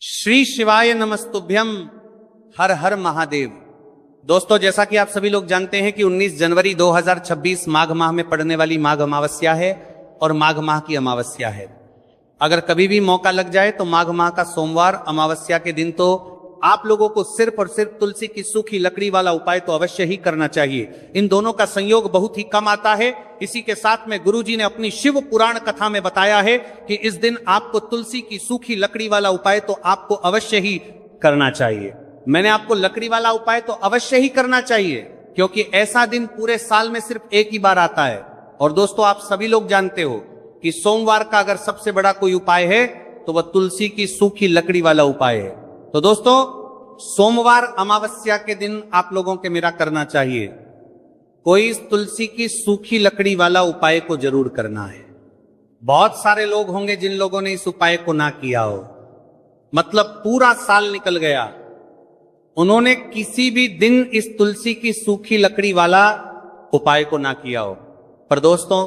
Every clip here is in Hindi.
श्री शिवाय नमस्तुभ्यम। हर हर महादेव। दोस्तों, जैसा कि आप सभी लोग जानते हैं कि 19 जनवरी 2026 माघ माह में पड़ने वाली माघ अमावस्या है और माघ माह की अमावस्या है। अगर कभी भी मौका लग जाए तो माघ माह का सोमवार अमावस्या के दिन तो आप लोगों को सिर्फ और सिर्फ तुलसी की सूखी लकड़ी वाला उपाय तो अवश्य ही करना चाहिए। इन दोनों का संयोग बहुत ही कम आता है। इसी के साथ में गुरुजी ने अपनी शिव पुराण कथा में बताया है कि इस दिन आपको तुलसी की सूखी लकड़ी वाला उपाय तो आपको अवश्य ही करना चाहिए। मैंने आपको लकड़ी वाला उपाय तो अवश्य ही करना चाहिए क्योंकि ऐसा दिन पूरे साल में सिर्फ एक ही बार आता है। और दोस्तों, आप सभी लोग जानते हो कि सोमवार का अगर सबसे बड़ा कोई उपाय है तो वह तुलसी की सूखी लकड़ी वाला उपाय है। तो दोस्तों, सोमवार अमावस्या के दिन आप लोगों के मेरा करना चाहिए, कोई इस तुलसी की सूखी लकड़ी वाला उपाय को जरूर करना है। बहुत सारे लोग होंगे जिन लोगों ने इस उपाय को ना किया हो, मतलब पूरा साल निकल गया, उन्होंने किसी भी दिन इस तुलसी की सूखी लकड़ी वाला उपाय को ना किया हो। पर दोस्तों,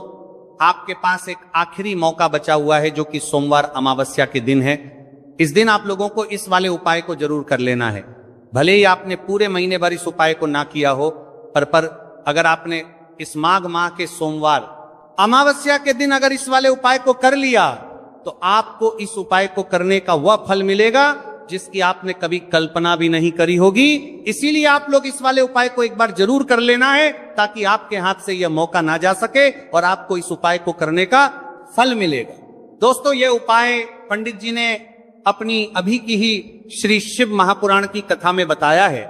आपके पास एक आखिरी मौका बचा हुआ है जो कि सोमवार अमावस्या के दिन है। इस दिन आप लोगों को इस वाले उपाय को जरूर कर लेना है। भले ही आपने पूरे महीने भर इस उपाय को ना किया हो, पर अगर आपने इस माघ माह के सोमवार अमावस्या के दिन अगर इस वाले उपाय को कर लिया तो आपको इस उपाय को करने का वह फल मिलेगा जिसकी आपने कभी कल्पना भी नहीं करी होगी। इसीलिए आप लोग इस वाले उपाय को एक बार जरूर कर लेना है ताकि आपके हाथ से यह मौका ना जा सके और आपको इस उपाय को करने का फल मिलेगा। दोस्तों, यह उपाय पंडित जी ने अपनी अभी की ही श्री शिव महापुराण की कथा में बताया है,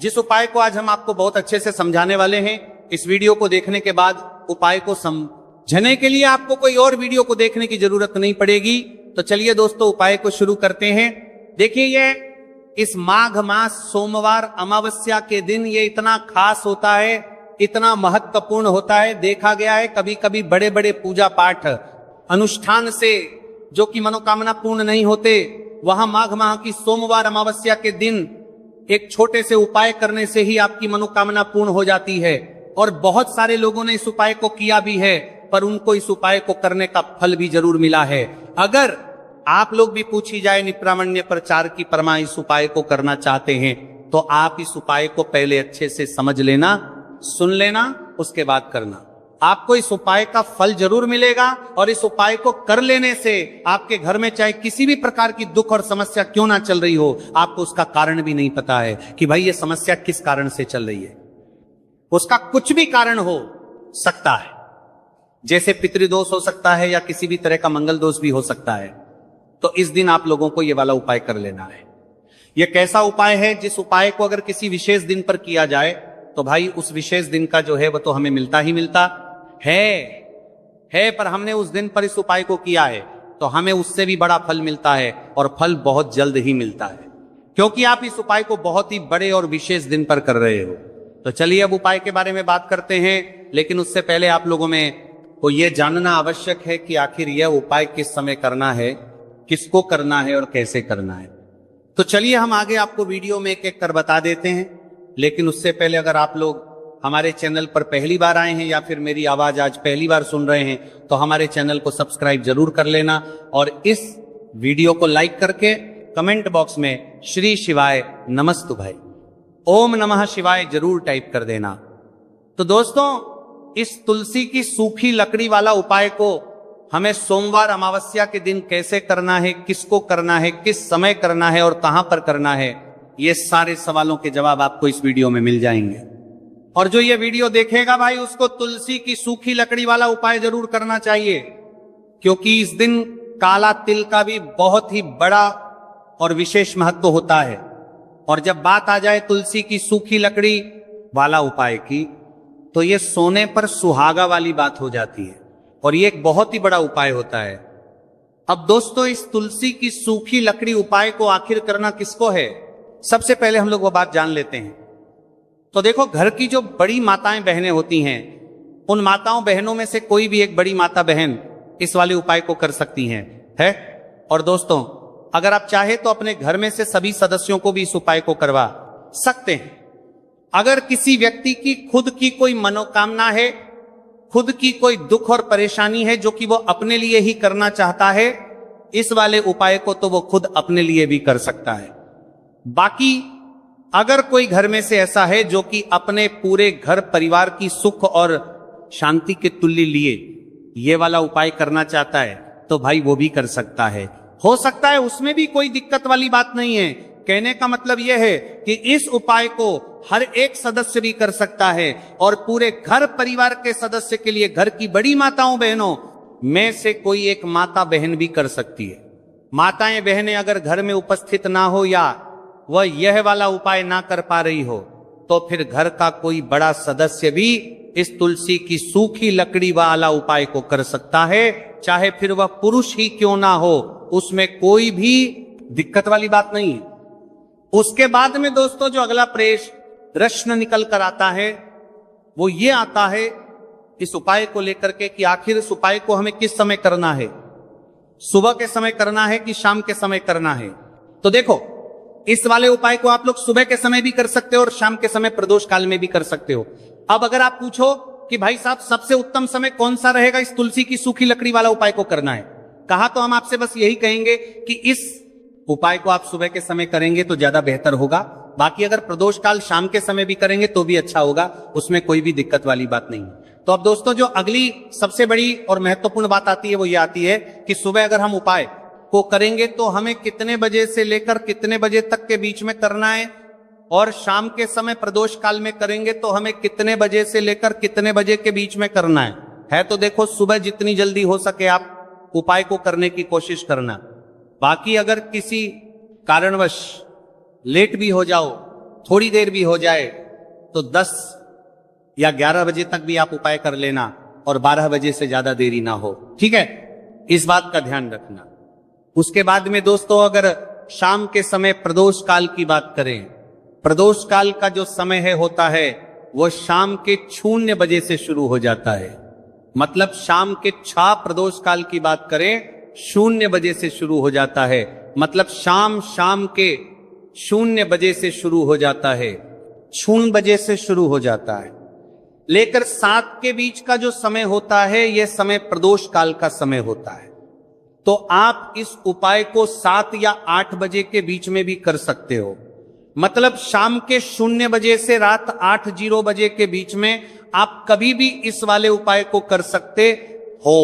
जिस उपाय को आज हम आपको बहुत अच्छे से समझाने वाले हैं। इस वीडियो को देखने के बाद उपाय को समझने के लिए आपको कोई और वीडियो को देखने की जरूरत नहीं पड़ेगी। तो चलिए दोस्तों, उपाय को शुरू करते हैं। देखिए, ये इस माघ मास सोमवार अमावस्या के दिन ये इतना खास होता है, इतना महत्वपूर्ण होता है। देखा गया है कभी कभी बड़े बड़े पूजा पाठ अनुष्ठान से जो कि मनोकामना पूर्ण नहीं होते, वहां माघ माह की सोमवार अमावस्या के दिन एक छोटे से उपाय करने से ही आपकी मनोकामना पूर्ण हो जाती है। और बहुत सारे लोगों ने इस उपाय को किया भी है, पर उनको इस उपाय को करने का फल भी जरूर मिला है। अगर आप लोग भी पूछी जाए निप्रामण्य प्रचार की परमा इस उपाय को करना चाहते हैं तो आप इस उपाय को पहले अच्छे से समझ लेना, सुन लेना, उसके बाद करना। आपको इस उपाय का फल जरूर मिलेगा और इस उपाय को कर लेने से आपके घर में चाहे किसी भी प्रकार की दुख और समस्या क्यों ना चल रही हो, आपको उसका कारण भी नहीं पता है कि भाई ये समस्या किस कारण से चल रही है। उसका कुछ भी कारण हो सकता है, जैसे पितृदोष हो सकता है या किसी भी तरह का मंगल दोष भी हो सकता है। तो इस दिन आप लोगों को यह वाला उपाय कर लेना है। यह कैसा उपाय है जिस उपाय को अगर किसी विशेष दिन पर किया जाए तो भाई उस विशेष दिन का जो है वह तो हमें मिलता ही मिलता है, पर हमने उस दिन पर इस उपाय को किया है तो हमें उससे भी बड़ा फल मिलता है और फल बहुत जल्द ही मिलता है क्योंकि आप इस उपाय को बहुत ही बड़े और विशेष दिन पर कर रहे हो। तो चलिए अब उपाय के बारे में बात करते हैं, लेकिन उससे पहले आप लोगों में को यह जानना आवश्यक है कि आखिर यह उपाय किस समय करना है, किसको करना है और कैसे करना है। तो चलिए हम आगे आपको वीडियो में एक एक कर बता देते हैं। लेकिन उससे पहले अगर आप लोग हमारे चैनल पर पहली बार आए हैं या फिर मेरी आवाज आज पहली बार सुन रहे हैं तो हमारे चैनल को सब्सक्राइब जरूर कर लेना और इस वीडियो को लाइक करके कमेंट बॉक्स में श्री शिवाय नमस्तु भाई ओम नमः शिवाय जरूर टाइप कर देना। तो दोस्तों, इस तुलसी की सूखी लकड़ी वाला उपाय को हमें सोमवार अमावस्या के दिन कैसे करना है, किसको करना है, किस समय करना है और कहां पर करना है, ये सारे सवालों के जवाब आपको इस वीडियो में मिल जाएंगे। और जो ये वीडियो देखेगा भाई उसको तुलसी की सूखी लकड़ी वाला उपाय जरूर करना चाहिए क्योंकि इस दिन काला तिल का भी बहुत ही बड़ा और विशेष महत्व होता है। और जब बात आ जाए तुलसी की सूखी लकड़ी वाला उपाय की तो ये सोने पर सुहागा वाली बात हो जाती है और ये एक बहुत ही बड़ा उपाय होता है। अब दोस्तों, इस तुलसी की सूखी लकड़ी उपाय को आखिर करना किसको है, सबसे पहले हम लोग वो बात जान लेते हैं। तो देखो, घर की जो बड़ी माताएं बहनें होती हैं, उन माताओं बहनों में से कोई भी एक बड़ी माता बहन इस वाले उपाय को कर सकती हैं, है। और दोस्तों, अगर आप चाहे तो अपने घर में से सभी सदस्यों को भी इस उपाय को करवा सकते हैं। अगर किसी व्यक्ति की खुद की कोई मनोकामना है, खुद की कोई दुख और परेशानी है जो कि वो अपने लिए ही करना चाहता है, इस वाले उपाय को तो वो खुद अपने लिए भी कर सकता है। बाकी अगर कोई घर में से ऐसा है जो कि अपने पूरे घर परिवार की सुख और शांति के तुल्य लिए ये वाला उपाय करना चाहता है तो भाई वो भी कर सकता है। हो सकता है उसमें भी कोई दिक्कत वाली बात नहीं है। कहने का मतलब यह है कि इस उपाय को हर एक सदस्य भी कर सकता है और पूरे घर परिवार के सदस्य के लिए घर की बड़ी माताओं बहनों में से कोई एक माता बहन भी कर सकती है। माताएं बहनें अगर घर में उपस्थित ना हो या वह यह वाला उपाय ना कर पा रही हो तो फिर घर का कोई बड़ा सदस्य भी इस तुलसी की सूखी लकड़ी वाला उपाय को कर सकता है, चाहे फिर वह पुरुष ही क्यों ना हो, उसमें कोई भी दिक्कत वाली बात नहीं है। उसके बाद में दोस्तों जो अगला प्रश्न निकल कर आता है वो ये आता है इस उपाय को लेकर के कि आखिर इस उपाय को हमें किस समय करना है, सुबह के समय करना है कि शाम के समय करना है। तो देखो, इस वाले उपाय को आप लोग सुबह के समय भी कर सकते हो और शाम के समय प्रदोष काल में भी कर सकते हो। अब अगर आप पूछो कि भाई साहब सबसे उत्तम समय कौन सा रहेगा इस तुलसी की सूखी लकड़ी वाला उपाय को करना है, कहा तो हम आपसे बस यही कहेंगे कि इस उपाय को आप सुबह के समय करेंगे तो ज्यादा बेहतर होगा। बाकी अगर प्रदोष काल शाम के समय भी करेंगे तो भी अच्छा होगा, उसमें कोई भी दिक्कत वाली बात नहीं है। तो अब दोस्तों जो अगली सबसे बड़ी और महत्वपूर्ण बात आती है वो ये आती है कि सुबह अगर हम उपाय को करेंगे तो हमें कितने बजे से लेकर कितने बजे तक के बीच में करना है, और शाम के समय प्रदोष काल में करेंगे तो हमें कितने बजे से लेकर कितने बजे के बीच में करना है। तो देखो, सुबह जितनी जल्दी हो सके आप उपाय को करने की कोशिश करना। बाकी अगर किसी कारणवश लेट भी हो जाओ, थोड़ी देर भी हो जाए, तो 10 या 11 बजे तक भी आप उपाय कर लेना और 12 बजे से ज्यादा देरी ना हो, ठीक है, इस बात का ध्यान रखना। उसके बाद में दोस्तों अगर शाम के समय प्रदोष काल की बात करें, प्रदोष काल का जो समय है होता है वो शाम के 0 बजे से शुरू हो जाता है। मतलब शाम के 6 प्रदोष काल की बात करें 0 बजे से शुरू हो जाता है। मतलब शाम के 0 बजे से शुरू हो जाता है, 0 बजे से शुरू हो जाता है। लेकर 7 के बीच का जो समय होता है यह समय प्रदोष काल का समय होता है। तो आप इस उपाय को 7 या 8 बजे के बीच में भी कर सकते हो। मतलब शाम के 0 बजे से रात 8:00 बजे के बीच में आप कभी भी इस वाले उपाय को कर सकते हो,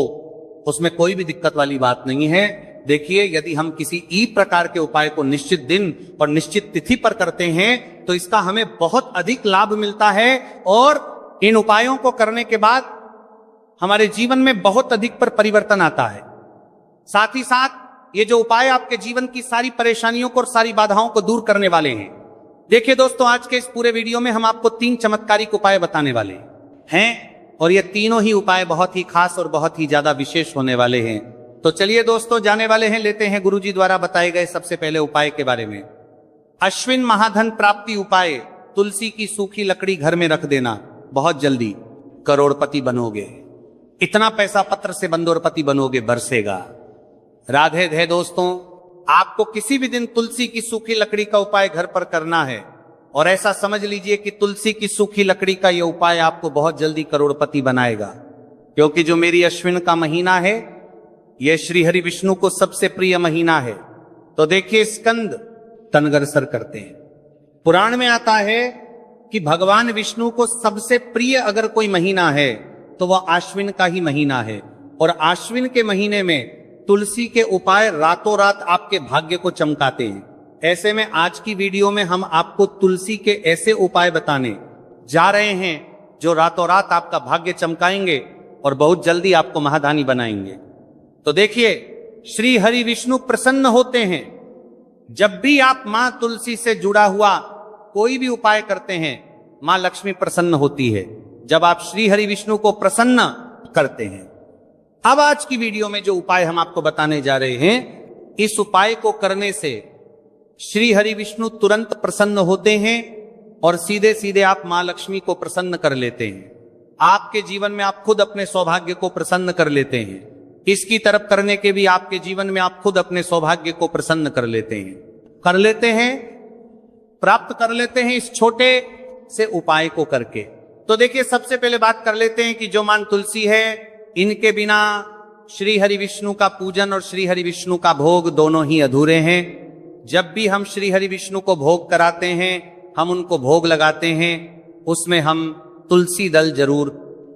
उसमें कोई भी दिक्कत वाली बात नहीं है। देखिए, यदि हम किसी ई प्रकार के उपाय को निश्चित दिन और निश्चित तिथि पर करते हैं तो इसका हमें बहुत अधिक लाभ मिलता है और इन उपायों को करने के बाद हमारे जीवन में बहुत अधिक पर परिवर्तन आता है। साथ ही साथ ये जो उपाय आपके जीवन की सारी परेशानियों को और सारी बाधाओं को दूर करने वाले हैं। देखिए दोस्तों, आज के इस पूरे वीडियो में हम आपको 3 चमत्कारिक उपाय बताने वाले हैं और ये तीनों ही उपाय बहुत ही खास और बहुत ही ज्यादा विशेष होने वाले हैं। तो चलिए दोस्तों, जाने वाले हैं, लेते हैं गुरुजी द्वारा बताए गए सबसे पहले उपाय के बारे में। अश्विन महाधन प्राप्ति उपाय, तुलसी की सूखी लकड़ी घर में रख देना, बहुत जल्दी करोड़पति बनोगे। इतना पैसा पत्र से बंदोरपति बनोगे, बरसेगा। राधे धे दोस्तों, आपको किसी भी दिन तुलसी की सूखी लकड़ी का उपाय घर पर करना है और ऐसा समझ लीजिए कि तुलसी की सूखी लकड़ी का यह उपाय आपको बहुत जल्दी करोड़पति बनाएगा। क्योंकि जो मेरी अश्विन का महीना है यह श्री हरि विष्णु को सबसे प्रिय महीना है। तो देखिए, स्कंद तनगरसर करते हैं। पुराण में आता है कि भगवान विष्णु को सबसे प्रिय अगर कोई महीना है तो वह आश्विन का ही महीना है। और आश्विन के महीने में तुलसी के उपाय रातों रात आपके भाग्य को चमकाते हैं। ऐसे में आज की वीडियो में हम आपको तुलसी के ऐसे उपाय बताने जा रहे हैं जो रातों रात आपका भाग्य चमकाएंगे और बहुत जल्दी आपको महादानी बनाएंगे। तो देखिए, श्री हरि विष्णु प्रसन्न होते हैं जब भी आप मां तुलसी से जुड़ा हुआ कोई भी उपाय करते हैं। मां लक्ष्मी प्रसन्न होती है जब आप श्री हरि विष्णु को प्रसन्न करते हैं। अब आज की वीडियो में जो उपाय हम आपको बताने जा रहे हैं, इस उपाय को करने से श्री हरि विष्णु तुरंत प्रसन्न होते हैं और सीधे सीधे आप मां लक्ष्मी को प्रसन्न कर लेते हैं। आपके जीवन में आप खुद अपने सौभाग्य को प्रसन्न कर लेते हैं। इसकी तरफ करने के भी आपके जीवन में आप खुद अपने सौभाग्य को प्रसन्न कर लेते हैं, प्राप्त कर लेते हैं इस छोटे से उपाय को करके। तो देखिए, सबसे पहले बात कर लेते हैं कि जो मां तुलसी है, इनके बिना श्री हरि विष्णु का पूजन और श्री हरि विष्णु का भोग दोनों ही अधूरे हैं। जब भी हम श्री हरि विष्णु को भोग कराते हैं, हम उनको भोग लगाते हैं, उसमें हम तुलसी दल जरूर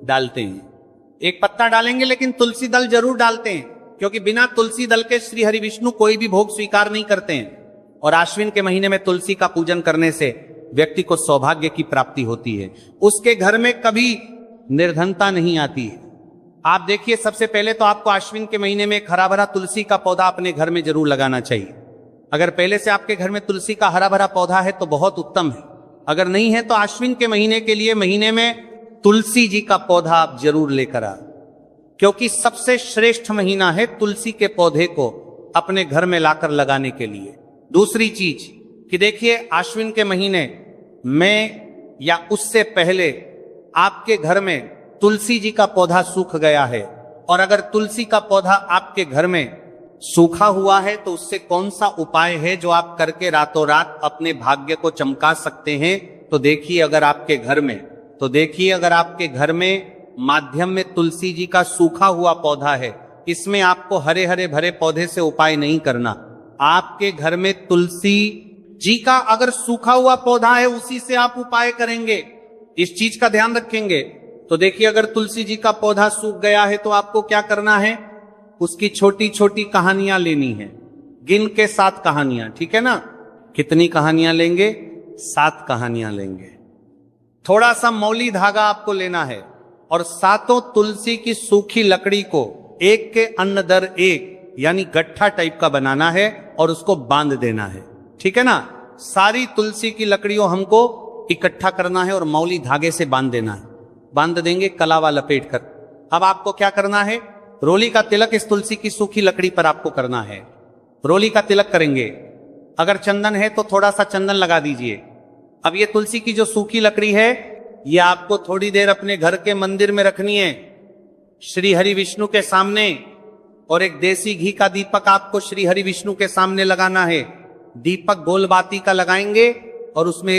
डालते हैं। एक पत्ता डालेंगे लेकिन तुलसी दल जरूर डालते हैं, क्योंकि बिना तुलसी दल के श्री हरि विष्णु कोई भी भोग स्वीकार नहीं करते हैं। और आश्विन के महीने में तुलसी का पूजन करने से व्यक्ति को सौभाग्य की प्राप्ति होती है, उसके घर में कभी निर्धनता नहीं आती है। आप देखिए, सबसे पहले तो आपको आश्विन के महीने में एक हरा भरा तुलसी का पौधा अपने घर में जरूर लगाना चाहिए। अगर पहले से आपके घर में तुलसी का हरा भरा पौधा है तो बहुत उत्तम है, अगर नहीं है तो आश्विन के महीने के लिए महीने में तुलसी जी का पौधा आप जरूर लेकर आ, क्योंकि सबसे श्रेष्ठ महीना है तुलसी के पौधे को अपने घर में लाकर लगाने के लिए। दूसरी चीज कि देखिए, आश्विन के महीने में या उससे पहले आपके घर में तुलसी जी का पौधा सूख गया है, और अगर तुलसी का पौधा आपके घर में सूखा हुआ है तो उससे कौन सा उपाय है जो आप करके रातों रात अपने भाग्य को चमका सकते हैं। तो देखिए, अगर आपके घर में माध्यम में तुलसी जी का सूखा हुआ पौधा है, इसमें आपको हरे हरे भरे पौधे से उपाय नहीं करना। आपके घर में तुलसी जी का अगर सूखा हुआ पौधा है, उसी से आप उपाय करेंगे, इस चीज का ध्यान रखेंगे। तो देखिए, अगर तुलसी जी का पौधा सूख गया है तो आपको क्या करना है, उसकी छोटी छोटी कहानियां लेनी है, गिन के 7 कहानियां, ठीक है ना। कितनी कहानियां लेंगे? 7 कहानियां लेंगे। थोड़ा सा मौली धागा आपको लेना है और 7 तुलसी की सूखी लकड़ी को एक के अन्न दर एक यानी गट्ठा टाइप का बनाना है और उसको बांध देना है, ठीक है ना। सारी तुलसी की लकड़ियों हमको इकट्ठा करना है और मौली धागे से बांध देना है। बांध देंगे कलावा लपेट कर। अब आपको क्या करना है, रोली का तिलक इस तुलसी की सूखी लकड़ी पर आपको करना है। रोली का तिलक करेंगे, अगर चंदन है तो थोड़ा सा चंदन लगा दीजिए। अब ये तुलसी की जो सूखी लकड़ी है, ये आपको थोड़ी देर अपने घर के मंदिर में रखनी है, श्री हरि विष्णु के सामने, और एक देसी घी का दीपक आपको श्री हरि विष्णु के सामने लगाना है। दीपक गोल बाती का लगाएंगे और उसमें